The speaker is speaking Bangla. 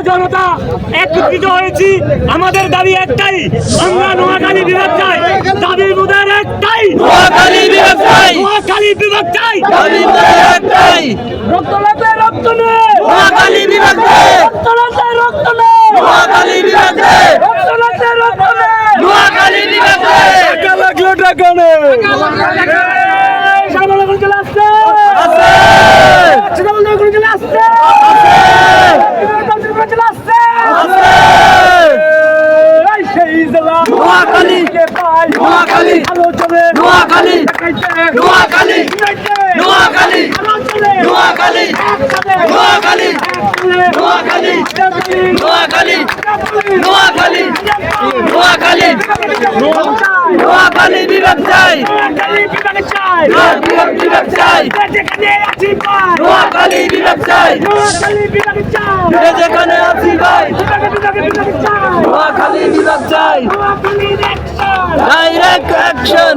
জনতা একত্রিত হয়েছি। আমাদের দাবি একটাই, আমরা নোয়াখালী বিভাগ চাই। দাবি মুদের একটাই, নোয়াখালী বিভাগ চাই, নোয়াখালী বিভাগ চাই। দাবি মুদের একটাই, রক্ত লাগবে, রক্ত নেই, নোয়াখালী বিভাগ চাই, রক্ত লাগবে, রক্ত নেই, নোয়াখালী বিভাগ চাই, রক্ত লাগবে, রক্ত নেই। নোয়াখালী বিভাগ চাই। টাকা লাগলো, টাকা নেই। সামনে চলে আসছে, আছে, সামনে চলে আসছে, চলে আসছে। এই সেই জেলা নোয়াখালী, কে পাই, নোয়াখালী, আলোচনে নোয়াখালী, দেখাইতে, নোয়াখালী, নোয়াখালী, আলোচনে নোয়াখালী, একসাথে, নোয়াখালী, নোয়াখালী, নোয়াখালী, নোয়াখালী, নোয়াখালী, নোয়াখালী বিভাগ চাই, বিভাগ চাই, নোয়াখালী বিভাগ চাই, যেখানে আছি ভাই, নোয়াখালী বিভাগ চাই, ডাইরেক্ট অ্যাকশন।